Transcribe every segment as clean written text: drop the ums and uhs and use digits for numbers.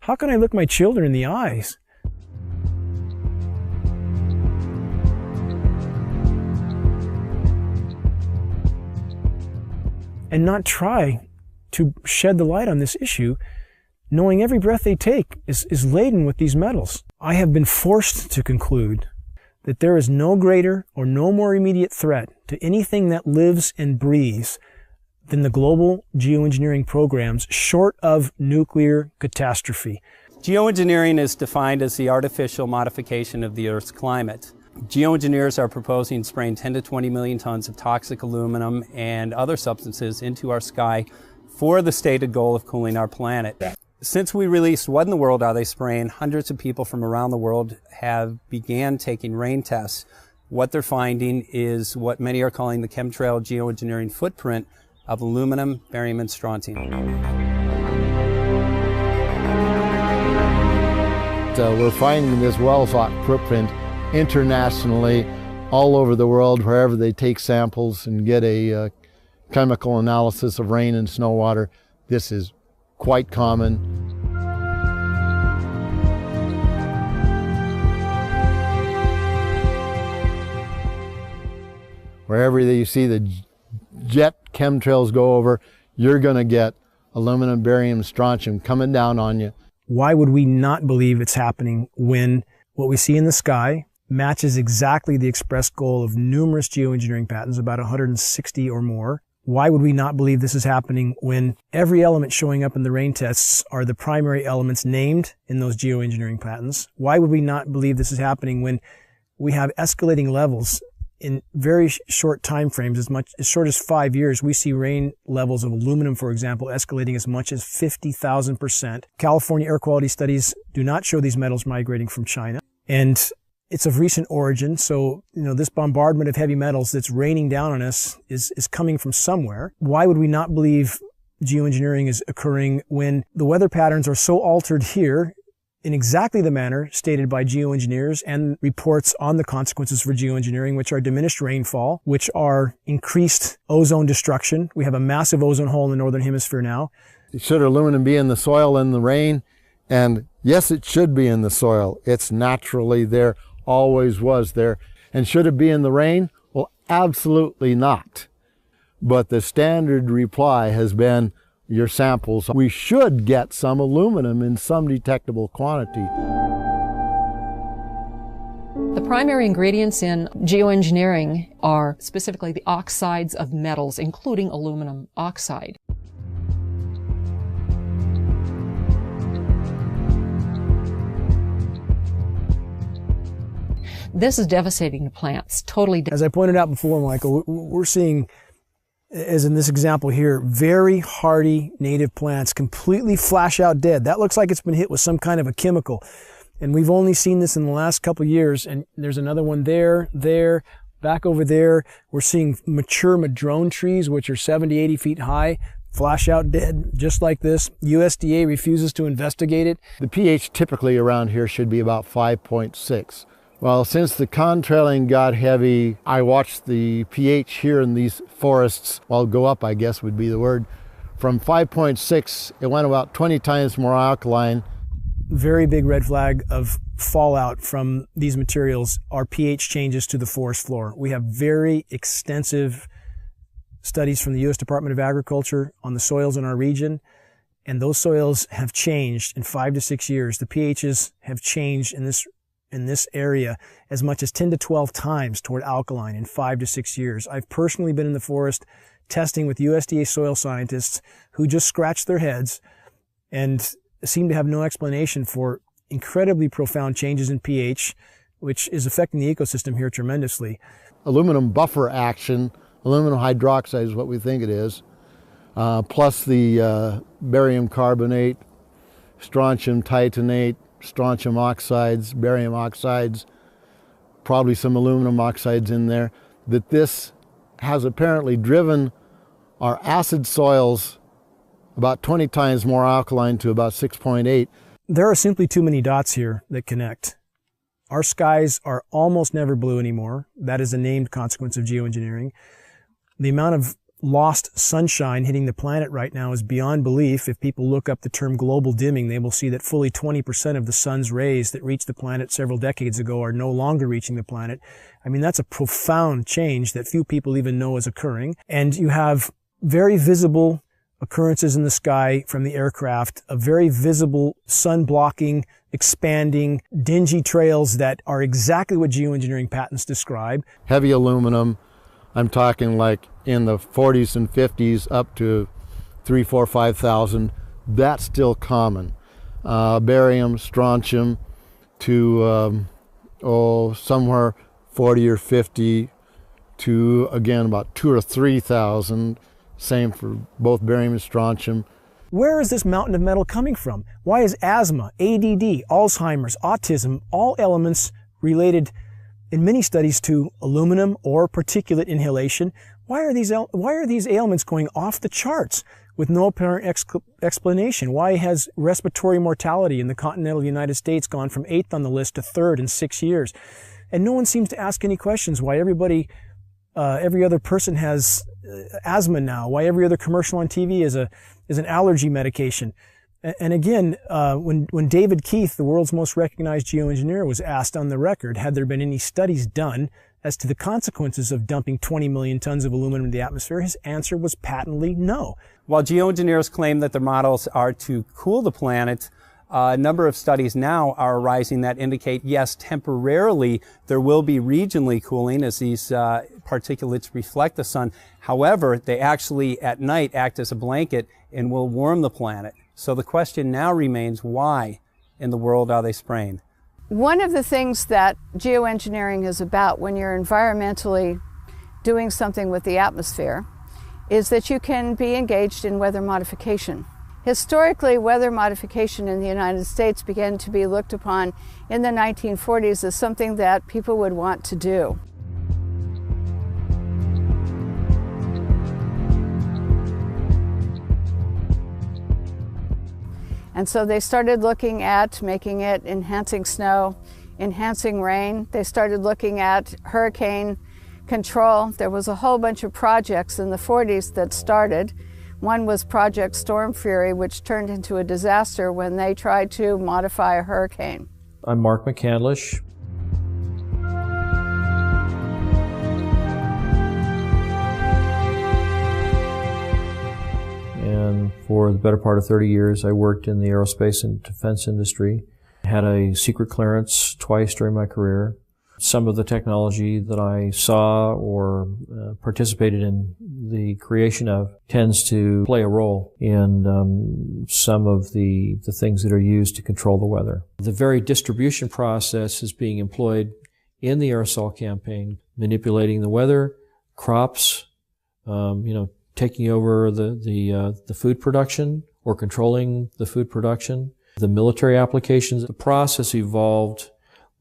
How can I look my children in the eyes and not try to shed the light on this issue, knowing every breath they take is laden with these metals? I have been forced to conclude that there is no greater or no more immediate threat to anything that lives and breathes than the global geoengineering programs, short of nuclear catastrophe. Geoengineering is defined as the artificial modification of the Earth's climate. Geoengineers are proposing spraying 10 to 20 million tons of toxic aluminum and other substances into our sky for the stated goal of cooling our planet. Since we released What in the World Are They Spraying?, hundreds of people from around the world have began taking rain tests. What they're finding is what many are calling the chemtrail geoengineering footprint of aluminum, barium, and strontium. We're finding this well-thought footprint internationally, all over the world, wherever they take samples and get a chemical analysis of rain and snow water. This is quite common. Wherever you see the jet chemtrails go over, you're going to get aluminum, barium, strontium coming down on you. Why would we not believe it's happening when what we see in the sky matches exactly the expressed goal of numerous geoengineering patents, about 160 or more? Why would we not believe this is happening when every element showing up in the rain tests are the primary elements named in those geoengineering patents? Why would we not believe this is happening when we have escalating levels in very short time frames, as short as 5 years? We see rain levels of aluminum, for example, escalating as much as 50,000%. California air quality studies do not show these metals migrating from China, and it's of recent origin. So, this bombardment of heavy metals that's raining down on us is coming from somewhere. Why would we not believe geoengineering is occurring when the weather patterns are so altered here in exactly the manner stated by geoengineers and reports on the consequences for geoengineering, which are diminished rainfall, which are increased ozone destruction? We have a massive ozone hole in the northern hemisphere now. Should aluminum be in the soil in the rain? And yes, it should be in the soil. It's naturally there, always was there. And should it be in the rain? Well, absolutely not. But the standard reply has been, your samples, we should get some aluminum in some detectable quantity. The primary ingredients in geoengineering are specifically the oxides of metals, including aluminum oxide. This is devastating to plants, totally. As I pointed out before, Michael, we're seeing, as in this example here, very hardy native plants completely flash out dead. That looks like it's been hit with some kind of a chemical. And we've only seen this in the last couple of years. And there's another one there, back over there. We're seeing mature madrone trees, which are 70, 80 feet high, flash out dead, just like this. USDA refuses to investigate it. The pH typically around here should be about 5.6. Well, since the contrailing got heavy, I watched the pH here in these forests, well, go up, I guess would be the word. From 5.6, it went about 20 times more alkaline. Very big red flag of fallout from these materials are pH changes to the forest floor. We have very extensive studies from the U.S. Department of Agriculture on the soils in our region, and those soils have changed in 5 to 6 years. The pHs have changed in this area as much as 10 to 12 times toward alkaline in 5 to 6 years. I've personally been in the forest testing with USDA soil scientists who just scratch their heads and seem to have no explanation for incredibly profound changes in pH, which is affecting the ecosystem here tremendously. Aluminum buffer action, aluminum hydroxide is what we think it is, plus the barium carbonate, strontium titanate, strontium oxides, barium oxides, probably some aluminum oxides in there, that this has apparently driven our acid soils about 20 times more alkaline to about 6.8. There are simply too many dots here that connect. Our skies are almost never blue anymore. That is a named consequence of geoengineering. The amount of lost sunshine hitting the planet right now is beyond belief. If people look up the term global dimming, they will see that fully 20% of the sun's rays that reached the planet several decades ago are no longer reaching the planet. I mean, that's a profound change that few people even know is occurring. And you have very visible occurrences in the sky from the aircraft, a very visible sun blocking, expanding, dingy trails that are exactly what geoengineering patents describe. Heavy aluminum, I'm talking like in the 40s and 50s up to 3, 4, 5,000. That's still common. Barium, strontium to somewhere 40 or 50 to, again, about 2,000 or 3,000. Same for both barium and strontium. Where is this mountain of metal coming from? Why is asthma, ADD, Alzheimer's, autism, all elements related in many studies to aluminum or particulate inhalation? Why are these ailments going off the charts with no apparent explanation? Why has respiratory mortality in the continental United States gone from 8th on the list to 3rd in 6 years? And no one seems to ask any questions. Why every other person has asthma now? Why every other commercial on TV is an allergy medication? And again, when David Keith, the world's most recognized geoengineer, was asked on the record, had there been any studies done as to the consequences of dumping 20 million tons of aluminum in the atmosphere, his answer was patently no. While geoengineers claim that their models are to cool the planet, a number of studies now are arising that indicate, yes, temporarily there will be regionally cooling as these particulates reflect the sun. However, they actually at night act as a blanket and will warm the planet. So the question now remains, why in the world are they spraying? One of the things that geoengineering is about when you're environmentally doing something with the atmosphere is that you can be engaged in weather modification. Historically, weather modification in the United States began to be looked upon in the 1940s as something that people would want to do. And so they started looking at making it enhancing snow, enhancing rain. They started looking at hurricane control. There was a whole bunch of projects in the 40s that started. One was Project Storm Fury, which turned into a disaster when they tried to modify a hurricane. I'm Mark McCandlish. And for the better part of 30 years, I worked in the aerospace and defense industry. I had a secret clearance twice during my career. Some of the technology that I saw or participated in the creation of tends to play a role in some of the things that are used to control the weather. The very distribution process is being employed in the aerosol campaign, manipulating the weather, crops, taking over the food production or controlling the food production, the military applications. The process evolved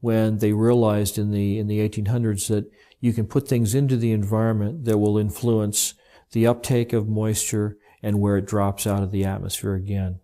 when they realized in the 1800s that you can put things into the environment that will influence the uptake of moisture and where it drops out of the atmosphere again.